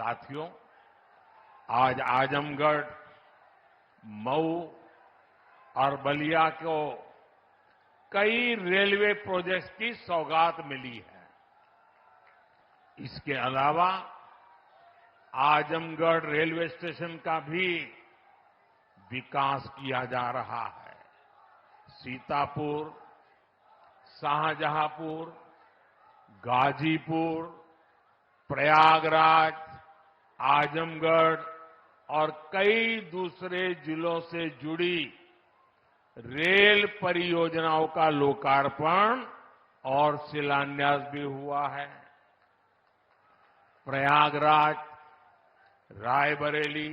साथियों, आज आजमगढ़, मऊ और बलिया को कई रेलवे प्रोजेक्ट्स की सौगात मिली है। इसके अलावा आजमगढ़ रेलवे स्टेशन का भी विकास किया जा रहा है। सीतापुर, शाहजहांपुर, गाजीपुर, प्रयागराज, आजमगढ़ और कई दूसरे जिलों से जुड़ी रेल परियोजनाओं का लोकार्पण और शिलान्यास भी हुआ है। प्रयागराज रायबरेली,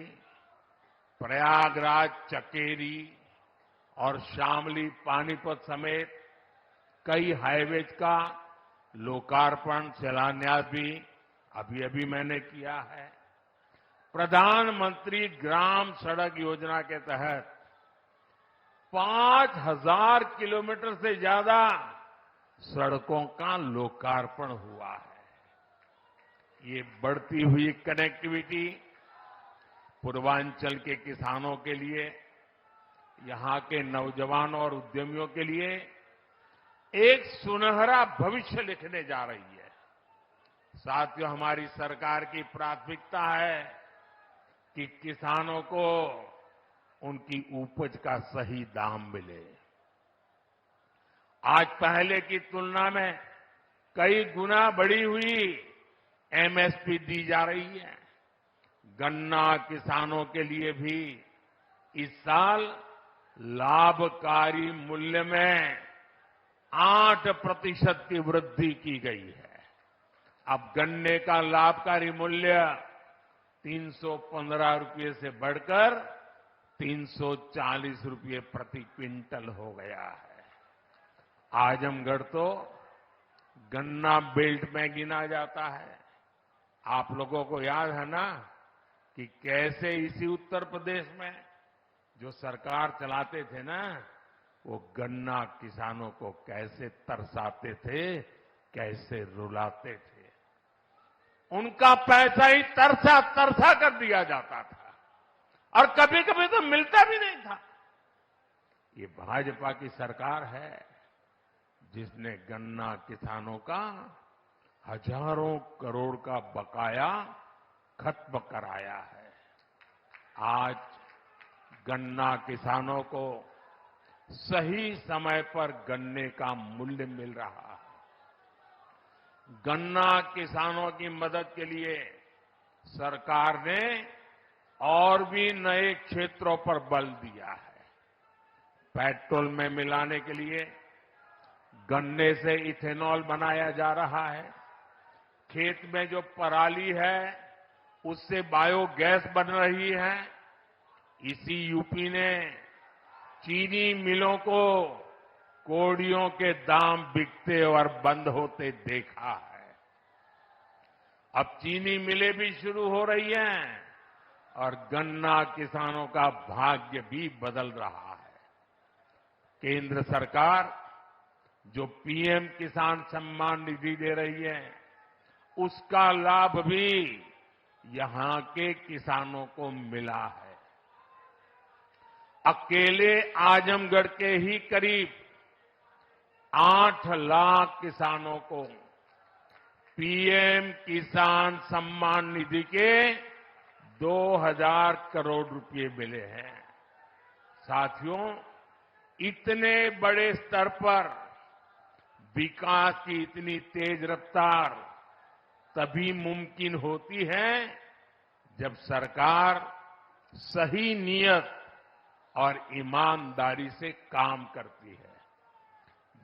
प्रयागराज चकेरी और शामली पानीपत समेत कई हाईवेज का लोकार्पण शिलान्यास भी अभी मैंने किया है। प्रधानमंत्री ग्राम सड़क योजना के तहत 5000 किलोमीटर से ज्यादा सड़कों का लोकार्पण हुआ है। ये बढ़ती हुई कनेक्टिविटी पूर्वांचल के किसानों के लिए, यहां के नौजवानों और उद्यमियों के लिए एक सुनहरा भविष्य लिखने जा रही है। साथियों, हमारी सरकार की प्राथमिकता है कि किसानों को उनकी उपज का सही दाम मिले। आज पहले की तुलना में कई गुना बढ़ी हुई एमएसपी दी जा रही है। गन्ना किसानों के लिए भी इस साल लाभकारी मूल्य में 8% की वृद्धि की गई है। अब गन्ने का लाभकारी मूल्य 315 रुपये से बढ़कर 340 रुपये प्रति क्विंटल हो गया है। आजमगढ़ तो गन्ना बेल्ट में गिना जाता है। आप लोगों को याद है ना कि कैसे इसी उत्तर प्रदेश में जो सरकार चलाते थे ना, वो गन्ना किसानों को कैसे तरसाते थे, कैसे रुलाते थे। उनका पैसा ही तरसा तरसा कर दिया जाता था और कभी कभी तो मिलता भी नहीं था। ये भाजपा की सरकार है जिसने गन्ना किसानों का हजारों करोड़ का बकाया खत्म कराया है। आज गन्ना किसानों को सही समय पर गन्ने का मूल्य मिल रहा है। गन्ना किसानों की मदद के लिए सरकार ने और भी नए क्षेत्रों पर बल दिया है। पेट्रोल में मिलाने के लिए गन्ने से इथेनॉल बनाया जा रहा है। खेत में जो पराली है उससे बायोगैस बन रही है। इसी यूपी ने चीनी मिलों को कोड़ियों के दाम बिकते और बंद होते देखा है। अब चीनी मिलें भी शुरू हो रही हैं और गन्ना किसानों का भाग्य भी बदल रहा है। केंद्र सरकार जो पीएम किसान सम्मान निधि दे रही है, उसका लाभ भी यहां के किसानों को मिला है। अकेले आजमगढ़ के ही करीब 8 लाख किसानों को पीएम किसान सम्मान निधि के 2000 करोड़ रुपए मिले हैं। साथियों, इतने बड़े स्तर पर विकास की इतनी तेज रफ्तार तभी मुमकिन होती है जब सरकार सही नियत और ईमानदारी से काम करती है।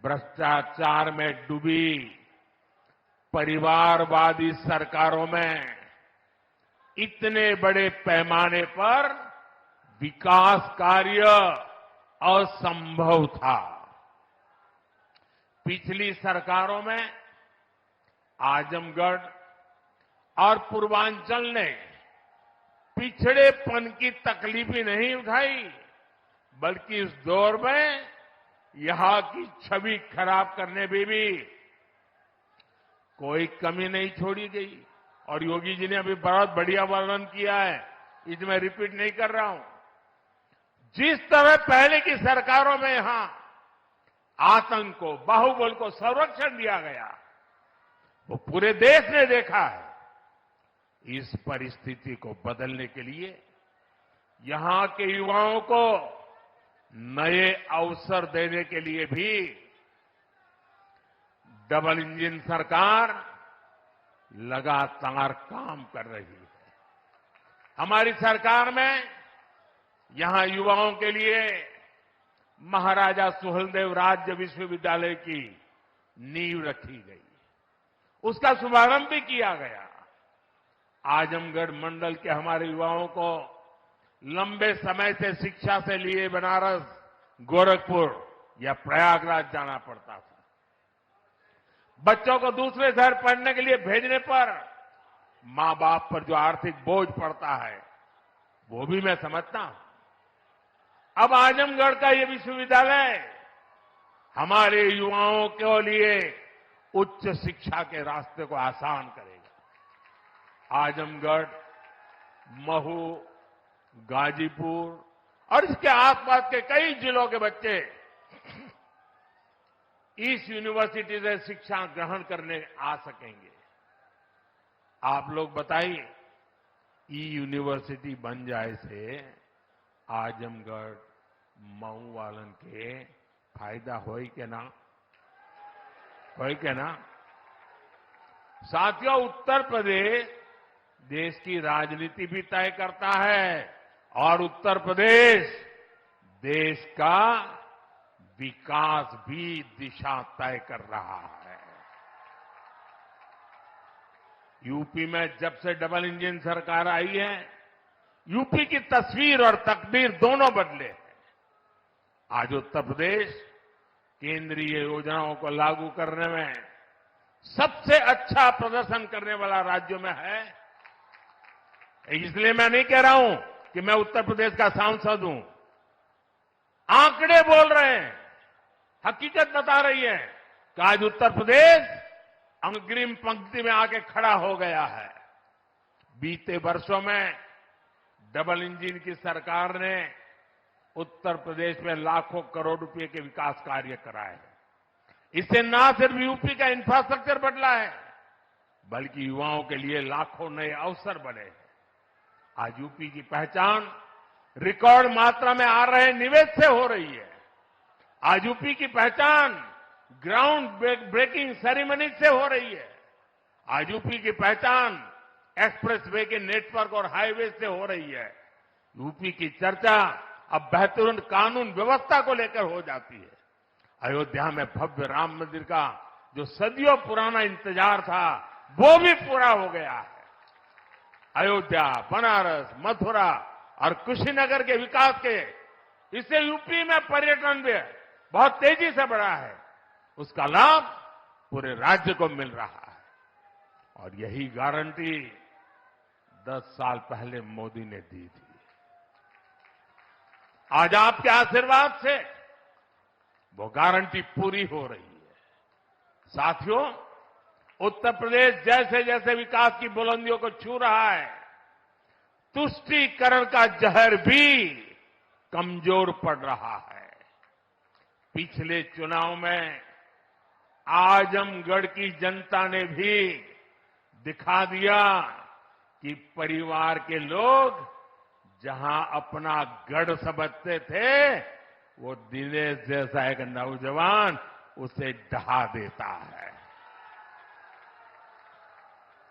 भ्रष्टाचार में डूबी परिवारवादी सरकारों में इतने बड़े पैमाने पर विकास कार्य असंभव था। पिछली सरकारों में आजमगढ़ और पूर्वांचल ने पिछड़ेपन की तकलीफ ही नहीं उठाई, बल्कि इस दौर में यहां की छवि खराब करने में भी कोई कमी नहीं छोड़ी गई। और योगी जी ने अभी बहुत बढ़िया वर्णन किया है, इसमें मैं रिपीट नहीं कर रहा हूं। जिस तरह पहले की सरकारों में यहां आतंक को, बाहुबल को संरक्षण दिया गया, वो पूरे देश ने देखा है। इस परिस्थिति को बदलने के लिए यहां के युवाओं को नए अवसर देने के लिए भी डबल इंजन सरकार लगातार काम कर रही है। हमारी सरकार में यहां युवाओं के लिए महाराजा सुहेलदेव राज्य विश्वविद्यालय की नींव रखी गई, उसका शुभारंभ भी किया गया। आजमगढ़ मंडल के हमारे युवाओं को लंबे समय से शिक्षा से लिए बनारस, गोरखपुर या प्रयागराज जाना पड़ता था। बच्चों को दूसरे शहर पढ़ने के लिए भेजने पर मां बाप पर जो आर्थिक बोझ पड़ता है, वो भी मैं समझता हूं। अब आजमगढ़ का ये विश्वविद्यालय हमारे युवाओं के लिए उच्च शिक्षा के रास्ते को आसान करेगा। आजमगढ़, महू, गाजीपुर और इसके आसपास के कई जिलों के बच्चे इस यूनिवर्सिटी से शिक्षा ग्रहण करने आ सकेंगे। आप लोग बताइए, ई यूनिवर्सिटी बन जाए से आजमगढ़, मऊ वालन के फायदा होई के ना? होई के ना? साथियों, उत्तर प्रदेश देश की राजनीति भी तय करता है और उत्तर प्रदेश देश का विकास भी दिशा तय कर रहा है। यूपी में जब से डबल इंजन सरकार आई है, यूपी की तस्वीर और तकदीर दोनों बदले हैं। आज उत्तर प्रदेश केंद्रीय योजनाओं को लागू करने में सबसे अच्छा प्रदर्शन करने वाला राज्यों में है। इसलिए मैं नहीं कह रहा हूं कि मैं उत्तर प्रदेश का सांसद हूं। आंकड़े बोल रहे हैं, हकीकत बता रही है कि आज उत्तर प्रदेश अग्रिम पंक्ति में आके खड़ा हो गया है। बीते वर्षों में डबल इंजन की सरकार ने उत्तर प्रदेश में लाखों करोड़ रुपए के विकास कार्य कराए हैं। इससे न सिर्फ यूपी का इंफ्रास्ट्रक्चर बदला है, बल्कि युवाओं के लिए लाखों नए अवसर बने हैं। आज यूपी की पहचान रिकॉर्ड मात्रा में आ रहे निवेश से हो रही है। आज यूपी की पहचान ग्राउंड ब्रेकिंग सेरेमनी से हो रही है। आज यूपी की पहचान एक्सप्रेसवे के नेटवर्क और हाईवे से हो रही है। यूपी की चर्चा अब बेहतरीन कानून व्यवस्था को लेकर हो जाती है। अयोध्या में भव्य राम मंदिर का जो सदियों पुराना इंतजार था, वो भी पूरा हो गया है। अयोध्या, बनारस, मथुरा और कुशीनगर के विकास के, इससे यूपी में पर्यटन भी बहुत तेजी से बढ़ा है। उसका लाभ पूरे राज्य को मिल रहा है और यही गारंटी 10 साल पहले मोदी ने दी थी। आज आपके आशीर्वाद से वो गारंटी पूरी हो रही है। साथियों, उत्तर प्रदेश जैसे जैसे विकास की बुलंदियों को छू रहा है, तुष्टीकरण का जहर भी कमजोर पड़ रहा है। पिछले चुनाव में आजमगढ़ की जनता ने भी दिखा दिया कि परिवार के लोग जहां अपना गढ़ समझते थे, वो दिनेश जैसा एक नौजवान उसे ढहा देता है।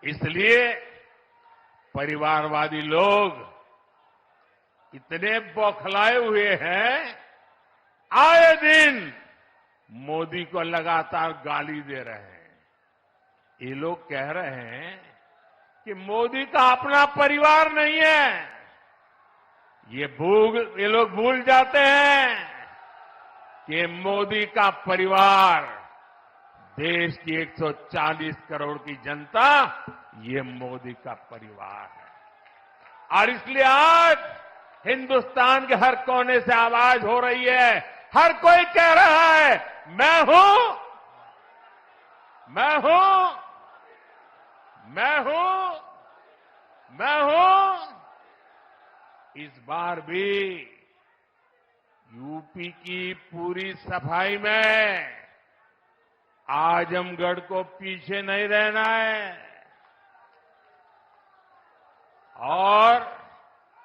इसलिए परिवारवादी लोग इतने बौखलाए हुए हैं, आए दिन मोदी को लगातार गाली दे रहे हैं। ये लोग कह रहे हैं कि मोदी का अपना परिवार नहीं है। ये लोग भूल जाते हैं कि मोदी का परिवार देश की 140 करोड़ की जनता, ये मोदी का परिवार है। और इसलिए आज हिंदुस्तान के हर कोने से आवाज हो रही है, हर कोई कह रहा है, मैं हूं, मैं हूं, मैं हूं। मैं हूं इस बार भी यूपी की पूरी सफाई में आजमगढ़ को पीछे नहीं रहना है। और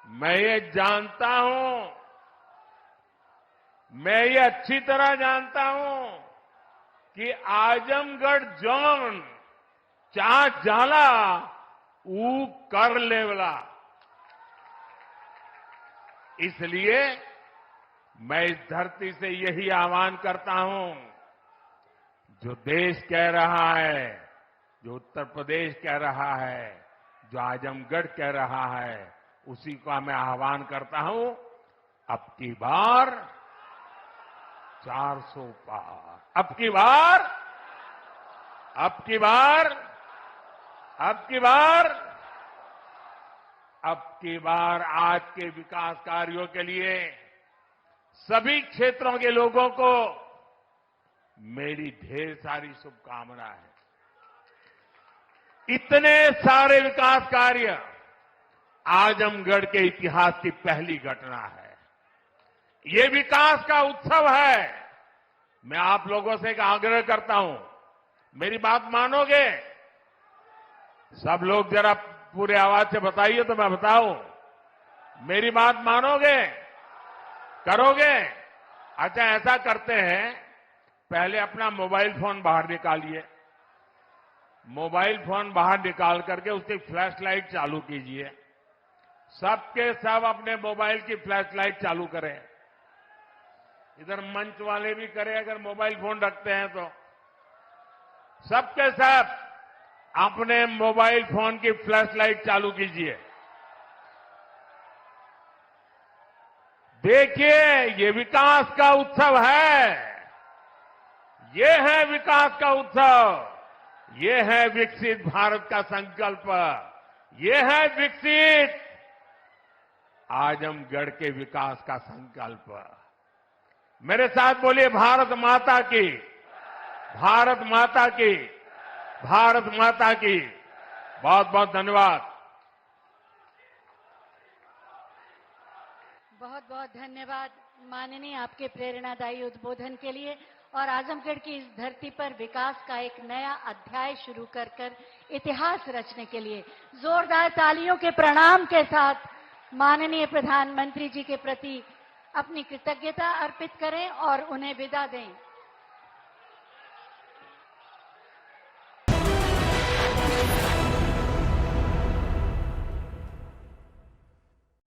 मैं ये जानता हूं, मैं ये अच्छी तरह जानता हूं कि आजमगढ़ जोन चा जाला ऊ कर लेवला। इसलिए मैं इस धरती से यही आह्वान करता हूं, जो देश कह रहा है, जो उत्तर प्रदेश कह रहा है, जो आजमगढ़ कह रहा है, उसी का मैं आह्वान करता हूं, अब की बार 400 पार, अब की बार, अब की बार, अब की बार, अब की बार आज के विकास कार्यों के लिए सभी क्षेत्रों के लोगों को मेरी ढेर सारी शुभकामनाएं हैं। इतने सारे विकास कार्य आजमगढ़ के इतिहास की पहली घटना है। ये विकास का उत्सव है। मैं आप लोगों से एक आग्रह करता हूं, मेरी बात मानोगे? सब लोग जरा पूरे आवाज से बताइए तो मैं बताऊं। मेरी बात मानोगे? करोगे? अच्छा, ऐसा करते हैं, पहले अपना मोबाइल फोन बाहर निकालिए। मोबाइल फोन बाहर निकाल करके उसकी फ्लैश लाइट चालू कीजिए। सबके सब अपने मोबाइल की फ्लैश लाइट चालू करें। इधर मंच वाले भी करें अगर मोबाइल फोन रखते हैं तो। सबके सब अपने मोबाइल फोन की फ्लैश लाइट चालू कीजिए। देखिए, ये विकास का उत्सव है। ये है विकास का उत्सव। ये है विकसित भारत का संकल्प। ये है विकसित आजमगढ़ के विकास का संकल्प। मेरे साथ बोलिए, भारत माता की, भारत माता की, भारत माता की। बहुत बहुत धन्यवाद। बहुत बहुत धन्यवाद माननीय, आपके प्रेरणादायी उद्बोधन के लिए। और आजमगढ़ की इस धरती पर विकास का एक नया अध्याय शुरू कर इतिहास रचने के लिए जोरदार तालियों के प्रणाम के साथ माननीय प्रधानमंत्री जी के प्रति अपनी कृतज्ञता अर्पित करें और उन्हें विदा दें।